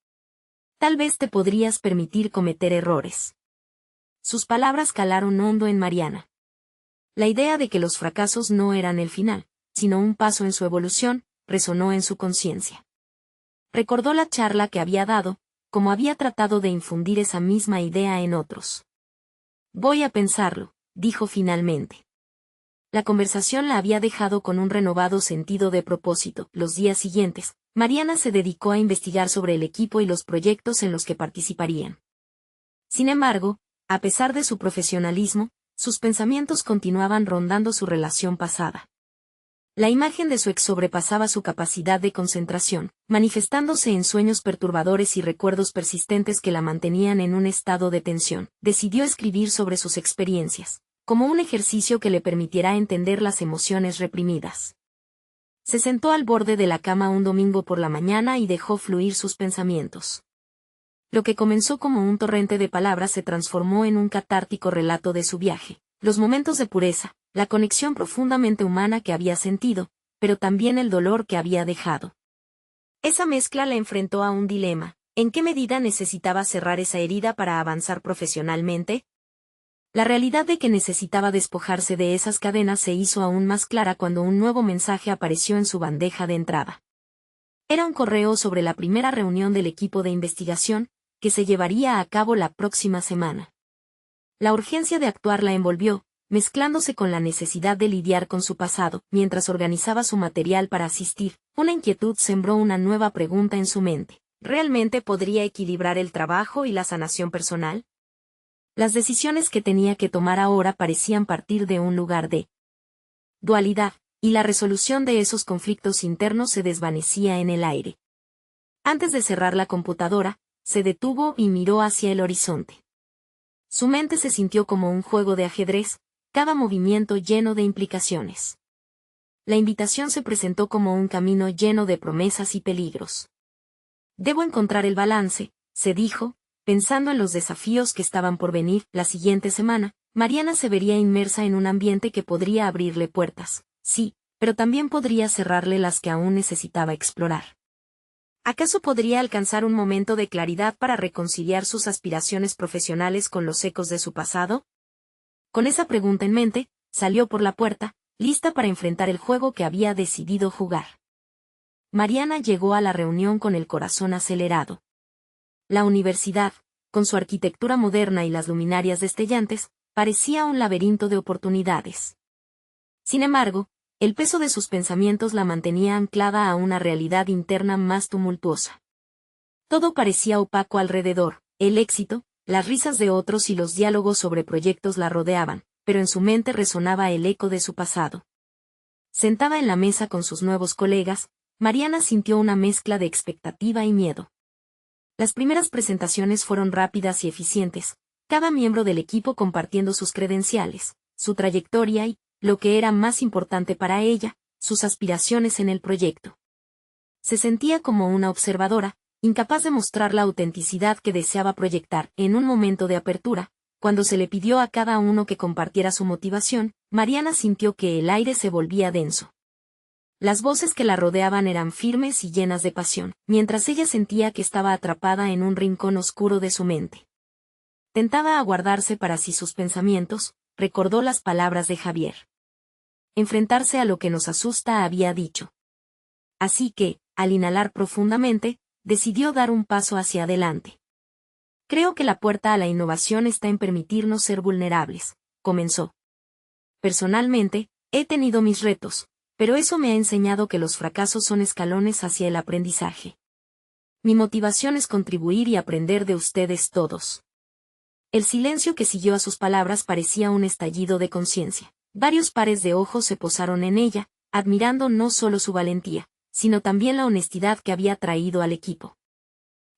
Tal vez te podrías permitir cometer errores. Sus palabras calaron hondo en Mariana. La idea de que los fracasos no eran el final, sino un paso en su evolución, resonó en su conciencia. Recordó la charla que había dado, cómo había tratado de infundir esa misma idea en otros. Voy a pensarlo, dijo finalmente. La conversación la había dejado con un renovado sentido de propósito. Los días siguientes, Mariana se dedicó a investigar sobre el equipo y los proyectos en los que participarían. Sin embargo, a pesar de su profesionalismo, sus pensamientos continuaban rondando su relación pasada. La imagen de su ex sobrepasaba su capacidad de concentración, manifestándose en sueños perturbadores y recuerdos persistentes que la mantenían en un estado de tensión. Decidió escribir sobre sus experiencias, como un ejercicio que le permitiera entender las emociones reprimidas. Se sentó al borde de la cama un domingo por la mañana y dejó fluir sus pensamientos. Lo que comenzó como un torrente de palabras se transformó en un catártico relato de su viaje, los momentos de pureza, la conexión profundamente humana que había sentido, pero también el dolor que había dejado. Esa mezcla la enfrentó a un dilema: ¿en qué medida necesitaba cerrar esa herida para avanzar profesionalmente? La realidad de que necesitaba despojarse de esas cadenas se hizo aún más clara cuando un nuevo mensaje apareció en su bandeja de entrada. Era un correo sobre la primera reunión del equipo de investigación, que se llevaría a cabo la próxima semana. La urgencia de actuar la envolvió, mezclándose con la necesidad de lidiar con su pasado. Mientras organizaba su material para asistir, una inquietud sembró una nueva pregunta en su mente: ¿realmente podría equilibrar el trabajo y la sanación personal? Las decisiones que tenía que tomar ahora parecían partir de un lugar de dualidad, y la resolución de esos conflictos internos se desvanecía en el aire. Antes de cerrar la computadora, se detuvo y miró hacia el horizonte. Su mente se sintió como un juego de ajedrez, cada movimiento lleno de implicaciones. La invitación se presentó como un camino lleno de promesas y peligros. Debo encontrar el balance, se dijo, pensando en los desafíos que estaban por venir. La siguiente semana, Mariana se vería inmersa en un ambiente que podría abrirle puertas, sí, pero también podría cerrarle las que aún necesitaba explorar. ¿Acaso podría alcanzar un momento de claridad para reconciliar sus aspiraciones profesionales con los ecos de su pasado? Con esa pregunta en mente, salió por la puerta, lista para enfrentar el juego que había decidido jugar. Mariana llegó a la reunión con el corazón acelerado. La universidad, con su arquitectura moderna y las luminarias destellantes, parecía un laberinto de oportunidades. Sin embargo, el peso de sus pensamientos la mantenía anclada a una realidad interna más tumultuosa. Todo parecía opaco alrededor, el éxito, las risas de otros y los diálogos sobre proyectos la rodeaban, pero en su mente resonaba el eco de su pasado. Sentada en la mesa con sus nuevos colegas, Mariana sintió una mezcla de expectativa y miedo. Las primeras presentaciones fueron rápidas y eficientes, cada miembro del equipo compartiendo sus credenciales, su trayectoria y, lo que era más importante para ella, sus aspiraciones en el proyecto. Se sentía como una observadora, incapaz de mostrar la autenticidad que deseaba proyectar. En un momento de apertura, cuando se le pidió a cada uno que compartiera su motivación, Mariana sintió que el aire se volvía denso. Las voces que la rodeaban eran firmes y llenas de pasión, mientras ella sentía que estaba atrapada en un rincón oscuro de su mente. Tentaba aguardarse para sí sus pensamientos, recordó las palabras de Javier. Enfrentarse a lo que nos asusta, había dicho. Así que, al inhalar profundamente, decidió dar un paso hacia adelante. Creo que la puerta a la innovación está en permitirnos ser vulnerables, comenzó. Personalmente, he tenido mis retos, pero eso me ha enseñado que los fracasos son escalones hacia el aprendizaje. Mi motivación es contribuir y aprender de ustedes todos. El silencio que siguió a sus palabras parecía un estallido de conciencia. Varios pares de ojos se posaron en ella, admirando no solo su valentía, sino también la honestidad que había traído al equipo.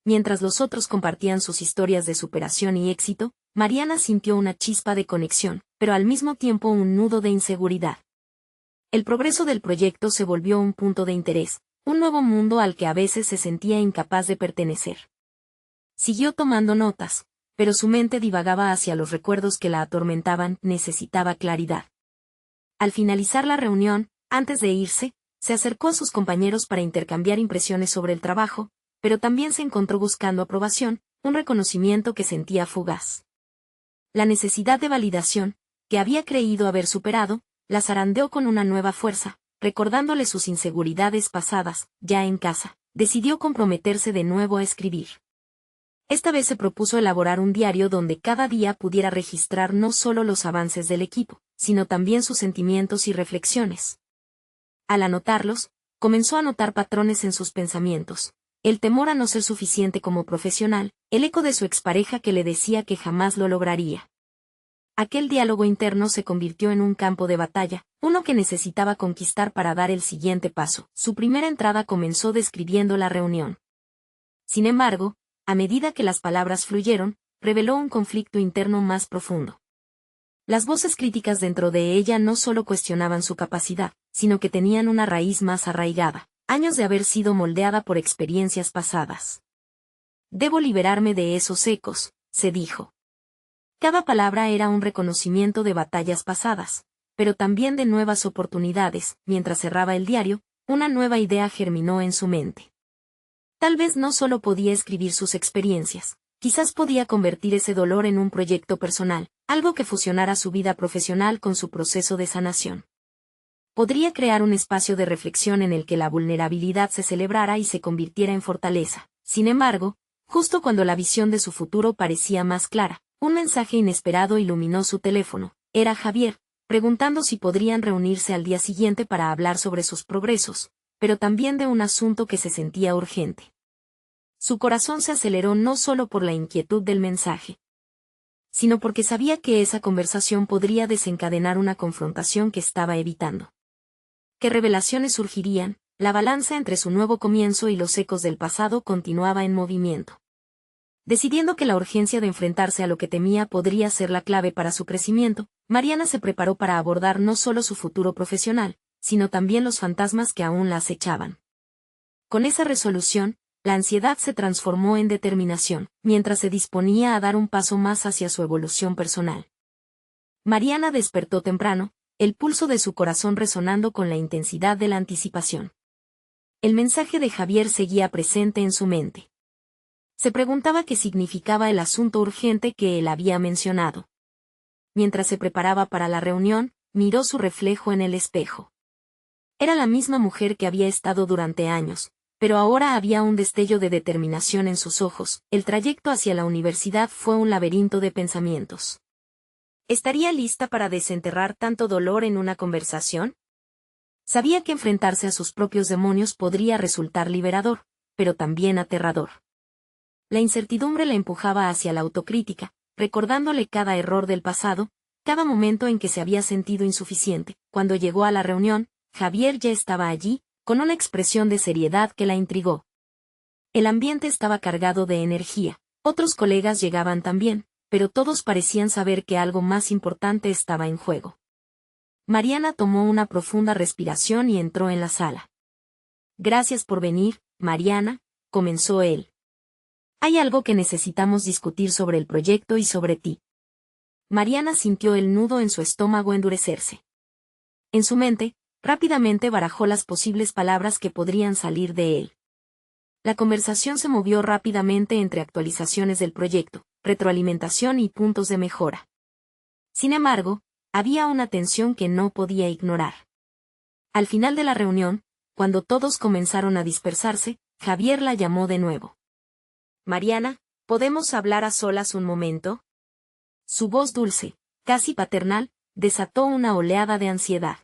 Mientras los otros compartían sus historias de superación y éxito, Mariana sintió una chispa de conexión, pero al mismo tiempo un nudo de inseguridad. El progreso del proyecto se volvió un punto de interés, un nuevo mundo al que a veces se sentía incapaz de pertenecer. Siguió tomando notas, pero su mente divagaba hacia los recuerdos que la atormentaban. Necesitaba claridad. Al finalizar la reunión, antes de irse, se acercó a sus compañeros para intercambiar impresiones sobre el trabajo, pero también se encontró buscando aprobación, un reconocimiento que sentía fugaz. La necesidad de validación, que había creído haber superado, la zarandeó con una nueva fuerza, recordándole sus inseguridades pasadas. Ya en casa, decidió comprometerse de nuevo a escribir. Esta vez se propuso elaborar un diario donde cada día pudiera registrar no solo los avances del equipo, sino también sus sentimientos y reflexiones. Al anotarlos, comenzó a notar patrones en sus pensamientos: el temor a no ser suficiente como profesional, el eco de su expareja que le decía que jamás lo lograría. Aquel diálogo interno se convirtió en un campo de batalla, uno que necesitaba conquistar para dar el siguiente paso. Su primera entrada comenzó describiendo la reunión. Sin embargo, a medida que las palabras fluyeron, reveló un conflicto interno más profundo. Las voces críticas dentro de ella no solo cuestionaban su capacidad, sino que tenían una raíz más arraigada, años de haber sido moldeada por experiencias pasadas. Debo liberarme de esos ecos, se dijo. Cada palabra era un reconocimiento de batallas pasadas, pero también de nuevas oportunidades. Mientras cerraba el diario, una nueva idea germinó en su mente. Tal vez no solo podía escribir sus experiencias, quizás podía convertir ese dolor en un proyecto personal, algo que fusionara su vida profesional con su proceso de sanación. Podría crear un espacio de reflexión en el que la vulnerabilidad se celebrara y se convirtiera en fortaleza. Sin embargo, justo cuando la visión de su futuro parecía más clara, un mensaje inesperado iluminó su teléfono. Era Javier, preguntando si podrían reunirse al día siguiente para hablar sobre sus progresos, pero también de un asunto que se sentía urgente. Su corazón se aceleró no solo por la inquietud del mensaje, sino porque sabía que esa conversación podría desencadenar una confrontación que estaba evitando. ¿Qué revelaciones surgirían? La balanza entre su nuevo comienzo y los ecos del pasado continuaba en movimiento. Decidiendo que la urgencia de enfrentarse a lo que temía podría ser la clave para su crecimiento, Mariana se preparó para abordar no solo su futuro profesional, sino también los fantasmas que aún la acechaban. Con esa resolución, la ansiedad se transformó en determinación, mientras se disponía a dar un paso más hacia su evolución personal. Mariana despertó temprano, el pulso de su corazón resonando con la intensidad de la anticipación. El mensaje de Javier seguía presente en su mente. Se preguntaba qué significaba el asunto urgente que él había mencionado. Mientras se preparaba para la reunión, miró su reflejo en el espejo. Era la misma mujer que había estado durante años, pero ahora había un destello de determinación en sus ojos. El trayecto hacia la universidad fue un laberinto de pensamientos. ¿Estaría lista para desenterrar tanto dolor en una conversación? Sabía que enfrentarse a sus propios demonios podría resultar liberador, pero también aterrador. La incertidumbre la empujaba hacia la autocrítica, recordándole cada error del pasado, cada momento en que se había sentido insuficiente. Cuando llegó a la reunión, Javier ya estaba allí, con una expresión de seriedad que la intrigó. El ambiente estaba cargado de energía. Otros colegas llegaban también, pero todos parecían saber que algo más importante estaba en juego. Mariana tomó una profunda respiración y entró en la sala. Gracias por venir, Mariana, comenzó él. Hay algo que necesitamos discutir sobre el proyecto y sobre ti. Mariana sintió el nudo en su estómago endurecerse. En su mente, rápidamente barajó las posibles palabras que podrían salir de él. La conversación se movió rápidamente entre actualizaciones del proyecto, retroalimentación y puntos de mejora. Sin embargo, había una tensión que no podía ignorar. Al final de la reunión, cuando todos comenzaron a dispersarse, Javier la llamó de nuevo. Mariana, ¿podemos hablar a solas un momento? Su voz dulce, casi paternal, desató una oleada de ansiedad.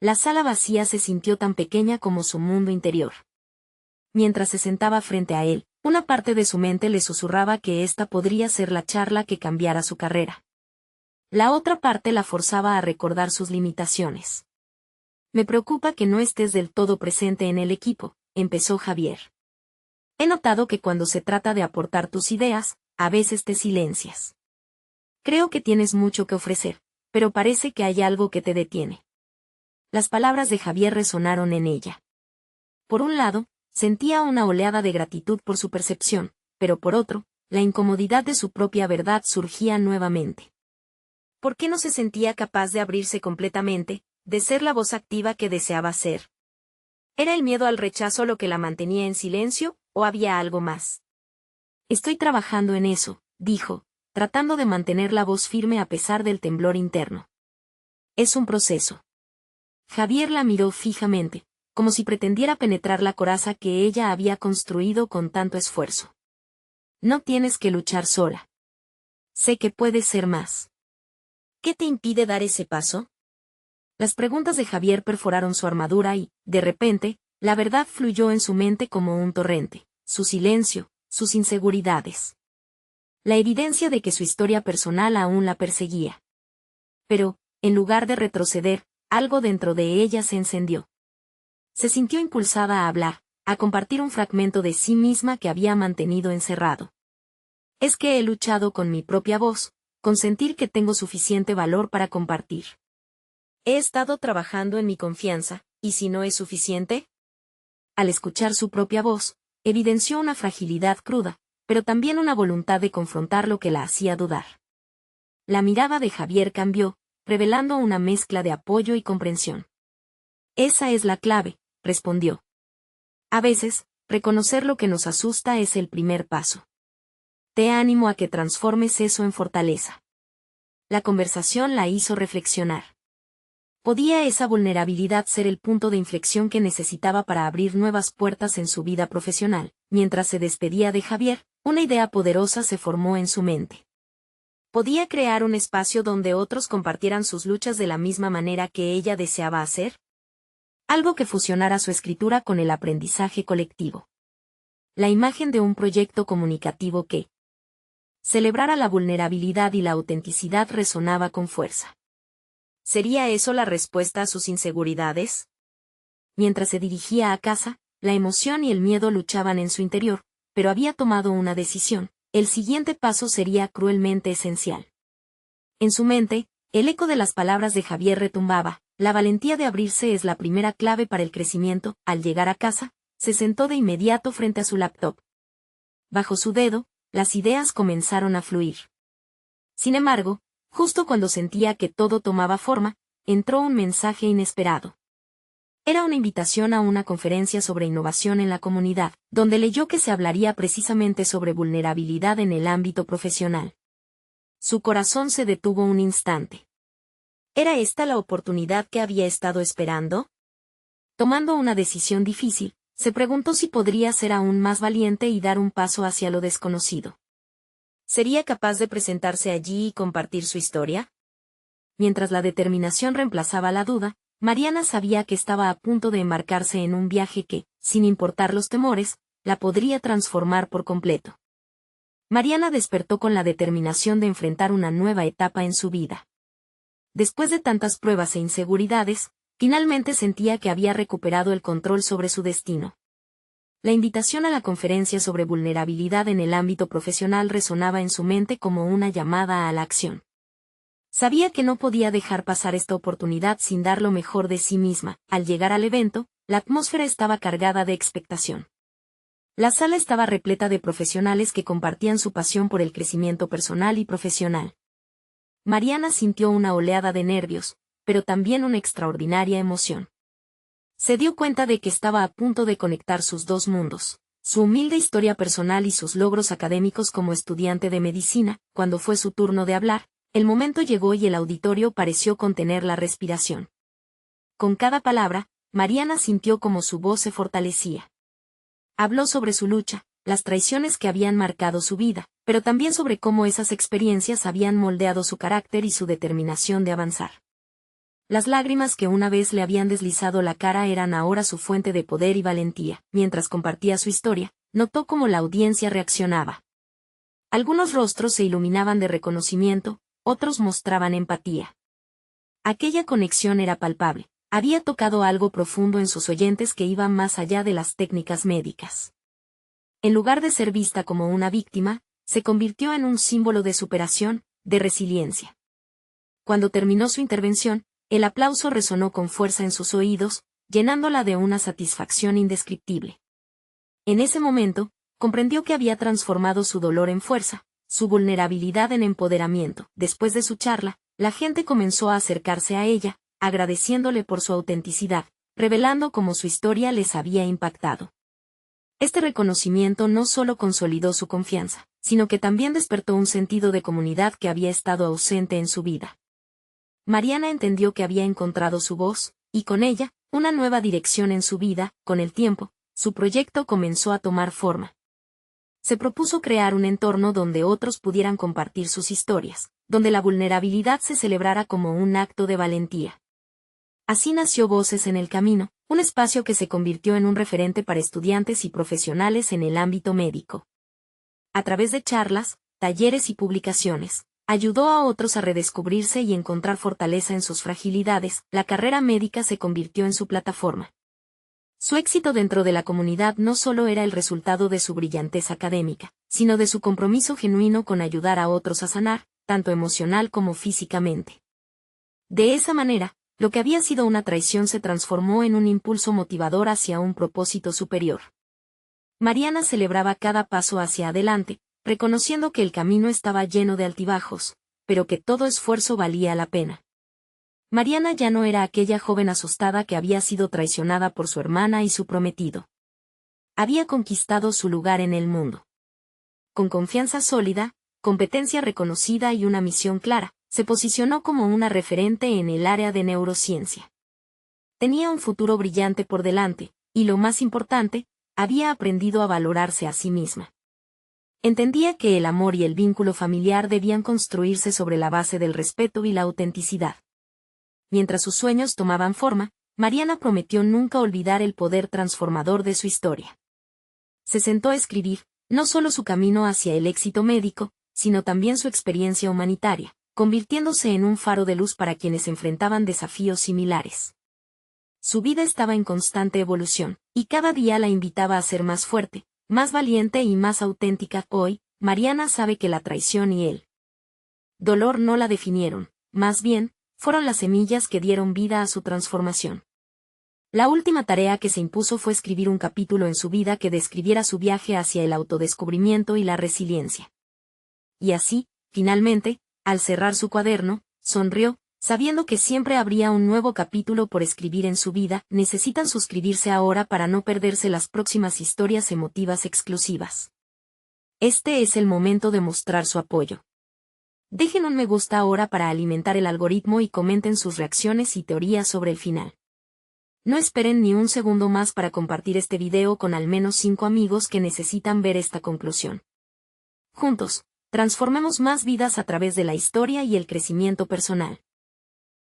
La sala vacía se sintió tan pequeña como su mundo interior. Mientras se sentaba frente a él, una parte de su mente le susurraba que esta podría ser la charla que cambiara su carrera. La otra parte la forzaba a recordar sus limitaciones. Me preocupa que no estés del todo presente en el equipo, empezó Javier. He notado que cuando se trata de aportar tus ideas, a veces te silencias. Creo que tienes mucho que ofrecer, pero parece que hay algo que te detiene. Las palabras de Javier resonaron en ella. Por un lado, sentía una oleada de gratitud por su percepción, pero por otro, la incomodidad de su propia verdad surgía nuevamente. ¿Por qué no se sentía capaz de abrirse completamente, de ser la voz activa que deseaba ser? ¿Era el miedo al rechazo lo que la mantenía en silencio, o había algo más? Estoy trabajando en eso, dijo, tratando de mantener la voz firme a pesar del temblor interno. Es un proceso. Javier la miró fijamente, como si pretendiera penetrar la coraza que ella había construido con tanto esfuerzo. No tienes que luchar sola. Sé que puedes ser más. ¿Qué te impide dar ese paso? Las preguntas de Javier perforaron su armadura y, de repente, la verdad fluyó en su mente como un torrente, su silencio, sus inseguridades. La evidencia de que su historia personal aún la perseguía. Pero, en lugar de retroceder, algo dentro de ella se encendió. Se sintió impulsada a hablar, a compartir un fragmento de sí misma que había mantenido encerrado. Es que he luchado con mi propia voz, con sentir que tengo suficiente valor para compartir. He estado trabajando en mi confianza, ¿y si no es suficiente? Al escuchar su propia voz, evidenció una fragilidad cruda, pero también una voluntad de confrontar lo que la hacía dudar. La mirada de Javier cambió, revelando una mezcla de apoyo y comprensión. Esa es la clave, respondió. A veces, reconocer lo que nos asusta es el primer paso. Te animo a que transformes eso en fortaleza. La conversación la hizo reflexionar. ¿Podía esa vulnerabilidad ser el punto de inflexión que necesitaba para abrir nuevas puertas en su vida profesional? Mientras se despedía de Javier, una idea poderosa se formó en su mente. ¿Podía crear un espacio donde otros compartieran sus luchas de la misma manera que ella deseaba hacer? Algo que fusionara su escritura con el aprendizaje colectivo. La imagen de un proyecto comunicativo que celebrara la vulnerabilidad y la autenticidad resonaba con fuerza. ¿Sería eso la respuesta a sus inseguridades? Mientras se dirigía a casa, la emoción y el miedo luchaban en su interior, pero había tomado una decisión. El siguiente paso sería cruelmente esencial. En su mente, el eco de las palabras de Javier retumbaba. La valentía de abrirse es la primera clave para el crecimiento. Al llegar a casa, se sentó de inmediato frente a su laptop. Bajo su dedo, las ideas comenzaron a fluir. Sin embargo, justo cuando sentía que todo tomaba forma, entró un mensaje inesperado. Era una invitación a una conferencia sobre innovación en la comunidad, donde leyó que se hablaría precisamente sobre vulnerabilidad en el ámbito profesional. Su corazón se detuvo un instante. ¿Era esta la oportunidad que había estado esperando? Tomando una decisión difícil, se preguntó si podría ser aún más valiente y dar un paso hacia lo desconocido. ¿Sería capaz de presentarse allí y compartir su historia? Mientras la determinación reemplazaba la duda, Mariana sabía que estaba a punto de embarcarse en un viaje que, sin importar los temores, la podría transformar por completo. Mariana despertó con la determinación de enfrentar una nueva etapa en su vida. Después de tantas pruebas e inseguridades, finalmente sentía que había recuperado el control sobre su destino. La invitación a la conferencia sobre vulnerabilidad en el ámbito profesional resonaba en su mente como una llamada a la acción. Sabía que no podía dejar pasar esta oportunidad sin dar lo mejor de sí misma. Al llegar al evento, la atmósfera estaba cargada de expectación. La sala estaba repleta de profesionales que compartían su pasión por el crecimiento personal y profesional. Mariana sintió una oleada de nervios, pero también una extraordinaria emoción. Se dio cuenta de que estaba a punto de conectar sus dos mundos, su humilde historia personal y sus logros académicos como estudiante de medicina. Cuando fue su turno de hablar, el momento llegó y el auditorio pareció contener la respiración. Con cada palabra, Mariana sintió como su voz se fortalecía. Habló sobre su lucha, las traiciones que habían marcado su vida, pero también sobre cómo esas experiencias habían moldeado su carácter y su determinación de avanzar. Las lágrimas que una vez le habían deslizado la cara eran ahora su fuente de poder y valentía. Mientras compartía su historia, notó cómo la audiencia reaccionaba. Algunos rostros se iluminaban de reconocimiento, otros mostraban empatía. Aquella conexión era palpable. Había tocado algo profundo en sus oyentes que iba más allá de las técnicas médicas. En lugar de ser vista como una víctima, se convirtió en un símbolo de superación, de resiliencia. Cuando terminó su intervención, el aplauso resonó con fuerza en sus oídos, llenándola de una satisfacción indescriptible. En ese momento, comprendió que había transformado su dolor en fuerza, su vulnerabilidad en empoderamiento. Después de su charla, la gente comenzó a acercarse a ella, agradeciéndole por su autenticidad, revelando cómo su historia les había impactado. Este reconocimiento no solo consolidó su confianza, sino que también despertó un sentido de comunidad que había estado ausente en su vida. Mariana entendió que había encontrado su voz, y con ella, una nueva dirección en su vida. Con el tiempo, su proyecto comenzó a tomar forma. Se propuso crear un entorno donde otros pudieran compartir sus historias, donde la vulnerabilidad se celebrara como un acto de valentía. Así nació Voces en el Camino, un espacio que se convirtió en un referente para estudiantes y profesionales en el ámbito médico. A través de charlas, talleres y publicaciones, ayudó a otros a redescubrirse y encontrar fortaleza en sus fragilidades. La carrera médica se convirtió en su plataforma. Su éxito dentro de la comunidad no solo era el resultado de su brillantez académica, sino de su compromiso genuino con ayudar a otros a sanar, tanto emocional como físicamente. De esa manera, lo que había sido una traición se transformó en un impulso motivador hacia un propósito superior. Mariana celebraba cada paso hacia adelante, reconociendo que el camino estaba lleno de altibajos, pero que todo esfuerzo valía la pena. Mariana ya no era aquella joven asustada que había sido traicionada por su hermana y su prometido. Había conquistado su lugar en el mundo. Con confianza sólida, competencia reconocida y una misión clara, se posicionó como una referente en el área de neurociencia. Tenía un futuro brillante por delante, y lo más importante, había aprendido a valorarse a sí misma. Entendía que el amor y el vínculo familiar debían construirse sobre la base del respeto y la autenticidad. Mientras sus sueños tomaban forma, Mariana prometió nunca olvidar el poder transformador de su historia. Se sentó a escribir, no solo su camino hacia el éxito médico, sino también su experiencia humanitaria, convirtiéndose en un faro de luz para quienes enfrentaban desafíos similares. Su vida estaba en constante evolución, y cada día la invitaba a ser más fuerte, más valiente y más auténtica. Hoy, Mariana sabe que la traición y el dolor no la definieron, más bien, fueron las semillas que dieron vida a su transformación. La última tarea que se impuso fue escribir un capítulo en su vida que describiera su viaje hacia el autodescubrimiento y la resiliencia. Y así, finalmente, al cerrar su cuaderno, sonrió, sabiendo que siempre habría un nuevo capítulo por escribir en su vida. Necesitan suscribirse ahora para no perderse las próximas historias emotivas exclusivas. Este es el momento de mostrar su apoyo. Dejen un me gusta ahora para alimentar el algoritmo y comenten sus reacciones y teorías sobre el final. No esperen ni un segundo más para compartir este video con al menos 5 amigos que necesitan ver esta conclusión. Juntos, transformemos más vidas a través de la historia y el crecimiento personal.